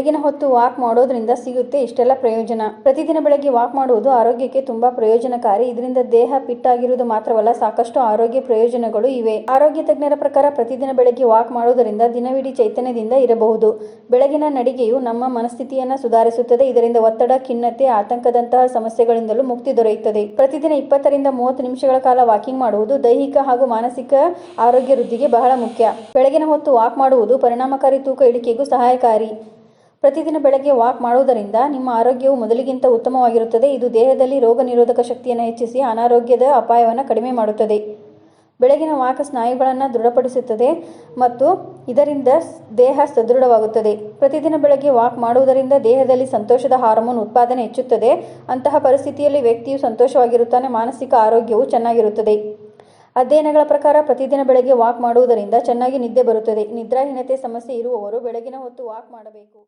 ಬೆಳಗಿನ ಹೊತ್ತು ವಾಕ್ ಮಾಡೋದ್ರಿಂದ ಸಿಗುತ್ತೆ ಇಷ್ಟೆಲ್ಲ ಪ್ರಯೋಜನ. ಪ್ರತಿದಿನ ಬೆಳಗ್ಗೆ ವಾಕ್ ಮಾಡುವುದು ಆರೋಗ್ಯಕ್ಕೆ ತುಂಬಾ ಪ್ರಯೋಜನಕಾರಿ. ಇದರಿಂದ ದೇಹ ಫಿಟ್ ಆಗಿರುವುದು ಮಾತ್ರವಲ್ಲ, ಸಾಕಷ್ಟು ಆರೋಗ್ಯ ಪ್ರಯೋಜನಗಳು ಇವೆ. ಆರೋಗ್ಯ ತಜ್ಞರ ಪ್ರಕಾರ ಪ್ರತಿದಿನ ಬೆಳಗ್ಗೆ ವಾಕ್ ಮಾಡುವುದರಿಂದ ದಿನವಿಡೀ ಚೈತನ್ಯದಿಂದ ಇರಬಹುದು. ಬೆಳಗಿನ ನಡಿಗೆಯು ನಮ್ಮ ಮನಸ್ಥಿತಿಯನ್ನ ಸುಧಾರಿಸುತ್ತದೆ. ಇದರಿಂದ ಒತ್ತಡ, ಖಿನ್ನತೆ, ಆತಂಕದಂತಹ ಸಮಸ್ಯೆಗಳಿಂದಲೂ ಮುಕ್ತಿ ದೊರೆಯುತ್ತದೆ. ಪ್ರತಿದಿನ 20 ರಿಂದ 30 ನಿಮಿಷಗಳ ಕಾಲ ವಾಕಿಂಗ್ ಮಾಡುವುದು ದೈಹಿಕ ಹಾಗೂ ಮಾನಸಿಕ ಆರೋಗ್ಯ ವೃದ್ಧಿಗೆ ಬಹಳ ಮುಖ್ಯ. ಬೆಳಗಿನ ಹೊತ್ತು ವಾಕ್ ಮಾಡುವುದು ಪರಿಣಾಮಕಾರಿ ತೂಕ ಇಳಿಕೆಗೂ ಸಹಾಯಕಾರಿ. ಪ್ರತಿದಿನ ಬೆಳಗ್ಗೆ ವಾಕ್ ಮಾಡುವುದರಿಂದ ನಿಮ್ಮ ಆರೋಗ್ಯವು ಮೊದಲಿಗಿಂತ ಉತ್ತಮವಾಗಿರುತ್ತದೆ. ಇದು ದೇಹದಲ್ಲಿ ರೋಗ ನಿರೋಧಕ ಶಕ್ತಿಯನ್ನು ಹೆಚ್ಚಿಸಿ ಅನಾರೋಗ್ಯದ ಅಪಾಯವನ್ನು ಕಡಿಮೆ ಮಾಡುತ್ತದೆ. ಬೆಳಗಿನ ವಾಕ್ ಸ್ನಾಯುಗಳನ್ನು ದೃಢಪಡಿಸುತ್ತದೆ ಮತ್ತು ಇದರಿಂದ ದೇಹ ಸದೃಢವಾಗುತ್ತದೆ. ಪ್ರತಿದಿನ ಬೆಳಗ್ಗೆ ವಾಕ್ ಮಾಡುವುದರಿಂದ ದೇಹದಲ್ಲಿ ಸಂತೋಷದ ಹಾರ್ಮೋನ್ ಉತ್ಪಾದನೆ ಹೆಚ್ಚುತ್ತದೆ. ಅಂತಹ ಪರಿಸ್ಥಿತಿಯಲ್ಲಿ ವ್ಯಕ್ತಿಯು ಸಂತೋಷವಾಗಿರುತ್ತಾನೆ, ಮಾನಸಿಕ ಆರೋಗ್ಯವು ಚೆನ್ನಾಗಿರುತ್ತದೆ. ಅಧ್ಯಯನಗಳ ಪ್ರಕಾರ ಪ್ರತಿದಿನ ಬೆಳಗ್ಗೆ ವಾಕ್ ಮಾಡುವುದರಿಂದ ಚೆನ್ನಾಗಿ ನಿದ್ದೆ ಬರುತ್ತದೆ. ನಿದ್ರಾಹೀನತೆ ಸಮಸ್ಯೆ ಇರುವವರು ಬೆಳಗಿನ ಹೊತ್ತು ವಾಕ್ ಮಾಡಬೇಕು.